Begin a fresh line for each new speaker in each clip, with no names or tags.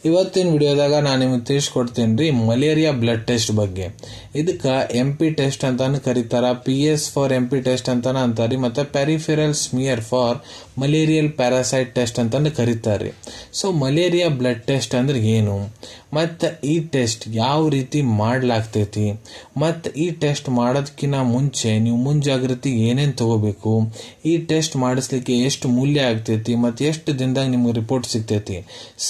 ಇವತ್ತಿನ ವಿಡಿಯೋದಾಗ ನಾನು ನಿಮಗೆ ತಿಳಿಸ್ಕೊಡ್ತೀನಿ ರೀ ಮಲೇರಿಯಾ ಬ್ಲಡ್ ಟೆಸ್ಟ್ ಬಗ್ಗೆ. ಇದಕ್ಕೆ MP ಟೆಸ್ಟ್ ಅಂತಾನು ಕರೀತಾರ, PS ಫಾರ್ MP ಟೆಸ್ಟ್ ಅಂತಾನ ಅಂತಾರಿ, ಮತ್ತೆ peripheral smear for malarial parasite test ಅಂತಾನು ಕರೀತಾರ್ರಿ. ಸೊ ಮಲೇರಿಯಾ ಬ್ಲಡ್ ಟೆಸ್ಟ್ ಅಂದ್ರೆ ಏನು, ಮತ್ತು ಈ ಟೆಸ್ಟ್ ಯಾವ ರೀತಿ ಮಾಡ್ಲಾಗ್ತೈತಿ, ಮತ್ತು ಈ ಟೆಸ್ಟ್ ಮಾಡೋದಕ್ಕಿಂತ ಮುಂಚೆ ನೀವು ಮುಂಜಾಗ್ರತೆ ಏನೇನು ತಗೋಬೇಕು, ಈ ಟೆಸ್ಟ್ ಮಾಡಿಸ್ಲಿಕ್ಕೆ ಎಷ್ಟು ಮೂಲ್ಯ ಆಗ್ತೈತಿ, ಮತ್ತು ಎಷ್ಟು ದಿನದಾಗ ನಿಮ್ಗೆ ರಿಪೋರ್ಟ್ ಸಿಗ್ತೈತಿ,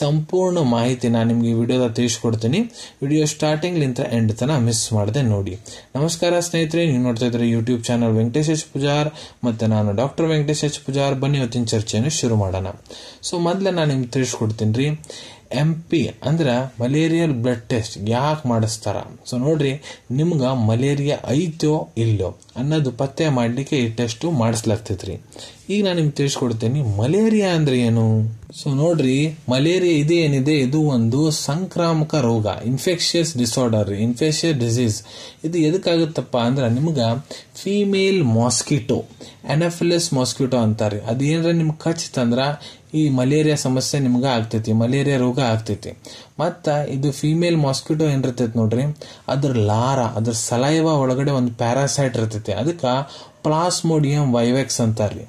ಸಂಪೂರ್ಣ ಮಾಹಿತಿ ನಾನು ನಿಮ್ಗೆ ಈ ವಿಡಿಯೋದಾಗ ತಿಳಿಸ್ಕೊಡ್ತೀನಿ. ವಿಡಿಯೋ ಸ್ಟಾರ್ಟಿಂಗ್ಲಿಂದ ಎಂಡ್ ತನಕ ಮಿಸ್ ಮಾಡದೆ ನೋಡಿ. ನಮಸ್ಕಾರ ಸ್ನೇಹಿತರೆ, ನೀವು ನೋಡ್ತಾ ಇದ್ರೆ YouTube channel Venkatesh H Pujar, ಮತ್ತು ನಾನು ಡಾಕ್ಟರ್ ವೆಂಕಟೇಶ್ ಎಚ್ ಪೂಜಾರ್. ಬನ್ನಿ ಇವತ್ತಿನ ಚರ್ಚೆಯನ್ನು ಶುರು ಮಾಡೋಣ. ಸೊ ಮೊದಲೇ ನಾನು ನಿಮ್ಗೆ ತಿಳಿಸ್ಕೊಡ್ತೀನಿ ರೀ MP ಅಂದ್ರೆ ಮಲೇರಿಯಲ್ ಬ್ಲಡ್ ಟೆಸ್ಟ್ ಯಾಕೆ ಮಾಡಿಸ್ತಾರ. ಸೊ ನೋಡ್ರಿ, ನಿಮ್ಗೆ ಮಲೇರಿಯಾ ಐತೋ ಇಲ್ಲೋ ಅನ್ನೋದು ಪತ್ತೆ ಮಾಡಲಿಕ್ಕೆ ಈ ಟೆಸ್ಟ್ ಮಾಡಿಸ್ಲಾಗ್ತೈತ್ರಿ. ಈಗ ನಾನು ನಿಮ್ಗೆ ತಿಳಿಸ್ಕೊಡ್ತೀನಿ ಮಲೇರಿಯಾ ಅಂದ್ರೆ ಏನು. ಸೊ ನೋಡ್ರಿ, ಮಲೇರಿಯಾ ಇದೇನಿದೆ ಇದು ಒಂದು ಸಂಕ್ರಾಮಕ ರೋಗ, ಇನ್ಫೆಕ್ಷಿಯಸ್ ಡಿಸಾರ್ಡರ್, ಇನ್ಫೆಕ್ಷಿಯಸ್ ಡಿಸೀಸ್. ಇದು ಎದಕ್ಕಾಗುತ್ತಪ್ಪ ಅಂದ್ರೆ ನಿಮ್ಗೆ ಫೀಮೇಲ್ ಮಾಸ್ಕಿಟೋ, ಅನಾಫಿಲಸ್ ಮಾಸ್ಕಿಟೋ ಅಂತಾರೆ, ಅದೇನ್ರ ನಿಮ್ಗೆ ಕಚ್ತಂದ್ರ ಈ ಮಲೇರಿಯಾ ಸಮಸ್ಯೆ ನಿಮ್ಗೆ ಆಗ್ತೈತಿ, ಮಲೇರಿಯಾ ರೋಗ ಆಗ್ತೈತಿ. ಮತ್ತು ಇದು ಫೀಮೇಲ್ ಮಾಸ್ಕಿಟೋ ಏನಿರ್ತೈತಿ ನೋಡ್ರಿ, ಅದ್ರ ಲಾರ, ಅದ್ರ ಸಲೈವಾ ಒಳಗಡೆ ಒಂದು ಪ್ಯಾರಾಸೈಟ್ ಇರ್ತೈತಿ, ಅದಕ್ಕೆ ಪ್ಲಾಸ್ಮೋಡಿಯಂ ವೈವೆಕ್ಸ್ ಅಂತಾರ್ರಿ.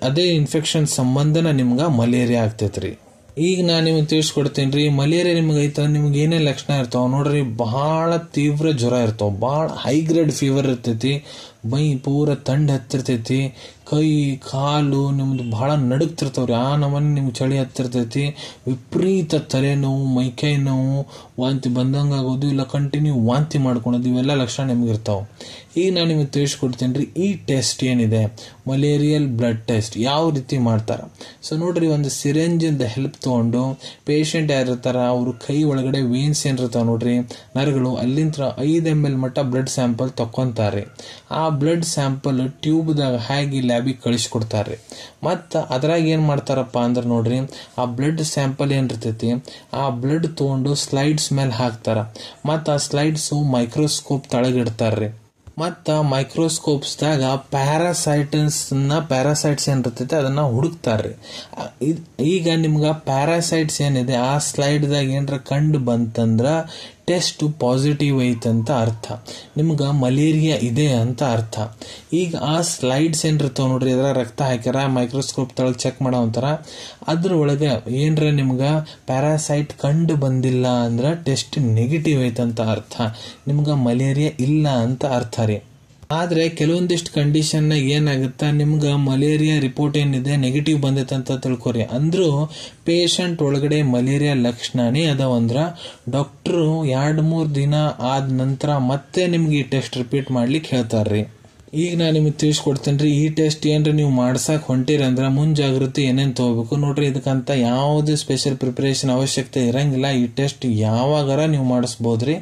ಅದೇ ಇನ್ಫೆಕ್ಷನ್ ಸಂಬಂಧನ ನಿಮ್ಗೆ ಮಲೇರಿಯಾ ಆಗ್ತೈತ್ರಿ. ಈಗ ನಾನು ನಿಮ್ಗೆ ತಿಳಿಸ್ಕೊಡ್ತೀನಿ ರೀ, ಮಲೇರಿಯಾ ನಿಮ್ಗೆ ಐತ, ನಿಮ್ಗೆ ಏನೇನು ಲಕ್ಷಣ ಇರ್ತಾವ ನೋಡ್ರಿ. ಬಹಳ ತೀವ್ರ ಜ್ವರ ಇರ್ತಾವ, ಭಾಳ ಹೈ ಗ್ರೇಡ್ ಫೀವರ್ ಇರ್ತೈತಿ, ಮೈ ಪೂರ ತಂಡ ಹತ್ತಿರ್ತೈತಿ, ಕೈ ಕಾಲು ನಿಮ್ದು ಭಾಳ ನಡುಗ್ತಿರ್ತಾವ್ರಿ, ಆ ನಮ್ಮನೆ ನಿಮ್ಗೆ ಚಳಿ ಹತ್ತಿರ್ತೈತಿ, ವಿಪರೀತ ತಲೆನೋವು, ಮೈಕೈ ನೋವು, ವಾಂತಿ ಬಂದಂಗೆ ಆಗೋದು, ಇಲ್ಲ ಕಂಟಿನ್ಯೂ ವಾಂತಿ ಮಾಡ್ಕೊಳೋದು, ಇವೆಲ್ಲ ಲಕ್ಷಣ ನಿಮ್ಗೆ ಇರ್ತಾವೆ. ಈಗ ನಾನು ನಿಮಗೆ ತಿಳಿಸ್ಕೊಡ್ತೀನಿ ರೀ ಈ ಟೆಸ್ಟ್ ಏನಿದೆ ಮಲೇರಿಯಲ್ ಬ್ಲಡ್ ಟೆಸ್ಟ್ ಯಾವ ರೀತಿ ಮಾಡ್ತಾರೆ. ಸೊ ನೋಡ್ರಿ, ಒಂದು ಸಿರಿಂಜಿಂದ ಹೆಲ್ಪ್ ತೊಗೊಂಡು ಪೇಷಂಟ್ ಯಾರಿರ್ತಾರ ಅವ್ರ ಕೈ ಒಳಗಡೆ ವೇನ್ಸ್ ಏನಿರ್ತಾವ ನೋಡ್ರಿ, ನರಗಳು, ಅಲ್ಲಿಂದ 5 ml ಮಟ್ಟ ಬ್ಲಡ್ ಸ್ಯಾಂಪಲ್ ತಕ್ಕೊಂತಾರೆ. ಆ ಬ್ಲಡ್ ಸ್ಯಾಂಪಲ್ ಟ್ಯೂಬ್ದಾಗ ಹಾಕಿ ಲ್ಯಾಬಿಗೆ ಕಳಿಸ್ಕೊಡ್ತಾರೆ. ಮತ್ತು ಅದ್ರಾಗ ಏನು ಮಾಡ್ತಾರಪ್ಪ ಅಂದ್ರೆ ನೋಡ್ರಿ, ಆ ಬ್ಲಡ್ ಸ್ಯಾಂಪಲ್ ಏನಿರ್ತೈತಿ ಆ ಬ್ಲಡ್ ತೊಗೊಂಡು ಸ್ಲೈಡ್ಸ್ ಮೇಲೆ ಹಾಕ್ತಾರ, ಮತ್ತು ಆ ಸ್ಲೈಡ್ಸು ಮೈಕ್ರೋಸ್ಕೋಪ್ ತಳಗಿಡ್ತಾರ್ರಿ. ಮತ್ತು ಮೈಕ್ರೋಸ್ಕೋಪ್ಸ್ದಾಗ ಪ್ಯಾರಾಸೈಟ್ಸ್ ಏನಿರ್ತೈತಿ ಅದನ್ನ ಹುಡುಕ್ತಾರ್ರಿ. ಈಗ ನಿಮ್ಗೆ ಪ್ಯಾರಾಸೈಟ್ಸ್ ಏನಿದೆ ಆ ಸ್ಲೈಡ್ದಾಗ ಏನಾರ ಕಂಡು ಬಂತಂದ್ರ ಟೆಸ್ಟ್ ಪಾಸಿಟಿವ್ ಐತಂತ ಅರ್ಥ, ನಿಮ್ಗೆ ಮಲೇರಿಯಾ ಇದೆ ಅಂತ ಅರ್ಥ. ಈಗ ಆ ಸ್ಲೈಡ್ಸ್ ಏನಿರ್ತಾವ ನೋಡ್ರಿ, ಅದರ ರಕ್ತ ಹಾಕ್ಯಾರ ಮೈಕ್ರೋಸ್ಕೋಪ್ ತಳಗೆ ಚೆಕ್ ಮಾಡೋ ಅಂತಾರ, ಅದ್ರ ಒಳಗೆ ಏನರ ನಿಮ್ಗೆ ಪ್ಯಾರಾಸೈಟ್ ಕಂಡು ಬಂದಿಲ್ಲ ಅಂದ್ರೆ ಟೆಸ್ಟ್ ನೆಗೆಟಿವ್ ಐತಂತ ಅರ್ಥ, ನಿಮ್ಗೆ ಮಲೇರಿಯಾ ಇಲ್ಲ ಅಂತ ಅರ್ಥ ರೀ. ಆದರೆ ಕೆಲವೊಂದಿಷ್ಟು ಕಂಡೀಷನ್ನಾಗ ಏನಾಗುತ್ತೆ, ನಿಮ್ಗೆ ಮಲೇರಿಯಾ ರಿಪೋರ್ಟ್ ಏನಿದೆ ನೆಗೆಟಿವ್ ಬಂದೈತೆ ಅಂತ ತಿಳ್ಕೊರಿ. ಅಂದ್ರೂ ಪೇಷಂಟ್ ಒಳಗಡೆ ಮಲೇರಿಯಾ ಲಕ್ಷಣನೇ ಅದಾವಂದ್ರೆ ಡಾಕ್ಟ್ರು 2-3 ದಿನ ಆದ ನಂತರ ಮತ್ತೆ ನಿಮ್ಗೆ ಈ ಟೆಸ್ಟ್ ರಿಪೀಟ್ ಮಾಡ್ಲಿಕ್ಕೆ ಹೇಳ್ತಾರ್ರಿ. ಈಗ ನಾನು ನಿಮಗೆ ತಿಳಿಸ್ಕೊಡ್ತೇನೆ ರೀ, ಈ ಟೆಸ್ಟ್ ಏನ್ರಿ ನೀವು ಮಾಡ್ಸಕ್ಕೆ ಹೊಂಟಿರಿ ಅಂದ್ರೆ ಮುಂಜಾಗ್ರತೆ ಏನೇನು ತಗೋಬೇಕು ನೋಡ್ರಿ. ಇದಕ್ಕಂತ ಯಾವುದೇ ಸ್ಪೆಷಲ್ ಪ್ರಿಪರೇಷನ್ ಅವಶ್ಯಕತೆ ಇರಂಗಿಲ್ಲ. ಈ ಟೆಸ್ಟ್ ಯಾವಾಗಾರ ನೀವು ಮಾಡಿಸ್ಬೋದ್ರಿ.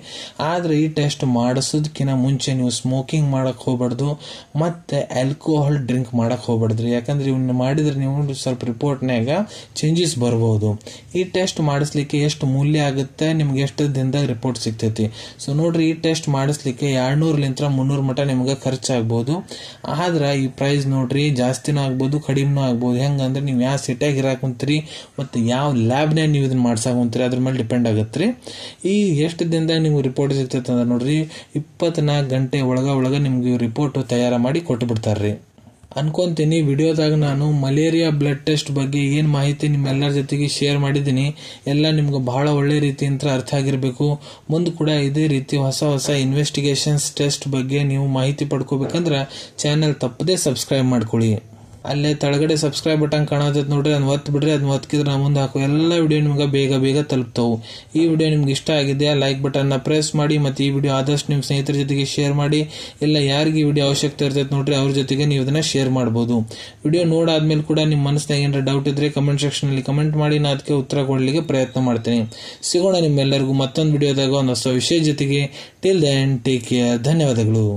ಆದ್ರೆ ಈ ಟೆಸ್ಟ್ ಮಾಡಿಸೋದಕ್ಕಿಂತ ಮುಂಚೆ ನೀವು ಸ್ಮೋಕಿಂಗ್ ಮಾಡಕ್ ಹೋಗ್ಬಾರ್ದು, ಮತ್ತೆ ಆಲ್ಕೋಹಾಲ್ ಡ್ರಿಂಕ್ ಮಾಡಕ್ ಹೋಗ್ಬಾರ್ದ್ರಿ. ಯಾಕಂದ್ರೆ ಇವನ್ನ ಮಾಡಿದ್ರೆ ನೀವು ಸ್ವಲ್ಪ ರಿಪೋರ್ಟ್ನಾಗ ಚೇಂಜಸ್ ಬರ್ಬೋದು. ಈ ಟೆಸ್ಟ್ ಮಾಡಿಸ್ಲಿಕ್ಕೆ ಎಷ್ಟು ಮೂಲ್ಯ ಆಗುತ್ತೆ, ನಿಮ್ಗೆ ಎಷ್ಟು ದಿನದಾಗ ರಿಪೋರ್ಟ್ ಸಿಗ್ತೈತಿ. ಸೊ ನೋಡ್ರಿ, ಈ ಟೆಸ್ಟ್ ಮಾಡಿಸ್ಲಿಕ್ಕೆ 200-300 ಮಟ್ಟ ನಿಮ್ಗೆ ಖರ್ಚಾಗ್ಬೋದು. ಆದ್ರೆ ಈ ಪ್ರೈಸ್ ನೋಡ್ರಿ ಜಾಸ್ತಿನೂ ಆಗ್ಬೋದು ಕಡಿಮೆನೂ ಆಗ್ಬೋದು. ಹೆಂಗಂದ್ರೆ ನೀವು ಯಾವ ಸಿಟಿಯಾಗ ಇರಾಕುಂತೀರಿ ಮತ್ತು ಯಾವ ಲ್ಯಾಬ್ನಾಗ ನೀವು ಇದನ್ನ ಮಾಡ್ಸಾಕುಂತೀರಿ ಅದ್ರ ಮೇಲೆ ಡಿಪೆಂಡ್ ಆಗತ್ರಿ. ಈ ಎಷ್ಟು ದಿನದಾಗ ನಿಮ್ಗೆ ರಿಪೋರ್ಟ್ ಸಿಗ್ತೈತೆ ಅಂದ್ರೆ ನೋಡ್ರಿ 24 ಗಂಟೆ ಒಳಗ ನಿಮ್ಗೆ ರಿಪೋರ್ಟ್ ತಯಾರು ಮಾಡಿ ಕೊಟ್ಟು ಬಿಡ್ತಾರ್ರಿ. ಅನ್ಕೊಂತೀನಿ ವಿಡಿಯೋದಾಗ ನಾನು ಮಲೇರಿಯಾ ಬ್ಲಡ್ ಟೆಸ್ಟ್ ಬಗ್ಗೆ ಏನು ಮಾಹಿತಿ ನಿಮ್ಮೆಲ್ಲರ ಜೊತೆಗೆ ಶೇರ್ ಮಾಡಿದ್ದೀನಿ ಎಲ್ಲ ನಿಮ್ಗೆ ಬಹಳ ಒಳ್ಳೆ ರೀತಿಯಿಂದ ಅರ್ಥ ಆಗಿರಬೇಕು. ಮುಂದೆ ಕೂಡ ಇದೇ ರೀತಿ ಹೊಸ ಇನ್ವೆಸ್ಟಿಗೇಷನ್ಸ್ ಟೆಸ್ಟ್ ಬಗ್ಗೆ ನೀವು ಮಾಹಿತಿ ಪಡ್ಕೋಬೇಕಂದ್ರೆ ಚಾನೆಲ್ ತಪ್ಪದೇ ಸಬ್ಸ್ಕ್ರೈಬ್ ಮಾಡ್ಕೊಳ್ಳಿ. ಅಲ್ಲೇ ತಳಗಡೆ ಸಬ್ಸ್ಕ್ರೈಬ್ ಬಟನ್ ಕಾಣತೈತೆ ನೋಡ್ರಿ, ಅದನ್ನ ಒತ್ತು ಬಿಡ್ರಿ. ಅದನ್ನ ಒತ್ತಿದ್ರೆ ನಾವು ಮುಂದೆ ಹಾಕೋ ಎಲ್ಲ ವಿಡಿಯೋ ನಿಮ್ಗೆ ಬೇಗ ತಲುಪ್ತಾವು. ಈ ವಿಡಿಯೋ ನಿಮ್ಗೆ ಇಷ್ಟ ಆಗಿದೆಯಾ ಲೈಕ್ ಬಟನ್ನ ಪ್ರೆಸ್ ಮಾಡಿ, ಮತ್ತು ಈ ವಿಡಿಯೋ ಆದಷ್ಟು ನಿಮ್ಮ ಸ್ನೇಹಿತರ ಜೊತೆಗೆ ಶೇರ್ ಮಾಡಿ. ಇಲ್ಲ ಯಾರಿಗೆ ಈ ವಿಡಿಯೋ ಅವಶ್ಯಕತೆ ಇರ್ತೈತೆ ನೋಡ್ರಿ ಅವ್ರ ಜೊತೆಗೆ ನೀವು ಇದನ್ನ ಶೇರ್ ಮಾಡ್ಬೋದು. ವಿಡಿಯೋ ನೋಡಾದ್ಮೇಲೆ ಕೂಡ ನಿಮ್ಮ ಮನಸ್ಸಿನಾಗ ಏನಾರ ಡೌಟ್ ಇದ್ರೆ ಕಮೆಂಟ್ ಸೆಕ್ಷನಲ್ಲಿ ಕಮೆಂಟ್ ಮಾಡಿ, ನಾನು ಅದಕ್ಕೆ ಉತ್ತರ ಕೊಡಲಿಕ್ಕೆ ಪ್ರಯತ್ನ ಮಾಡ್ತೀನಿ. ಸಿಗೋಣ ನಿಮ್ಮೆಲ್ಲರಿಗೂ ಮತ್ತೊಂದು ವಿಡಿಯೋದಾಗ ಒಂದು ಹೊಸ ವಿಷಯ ಜೊತೆಗೆ. Till then take care. ಧನ್ಯವಾದಗಳು.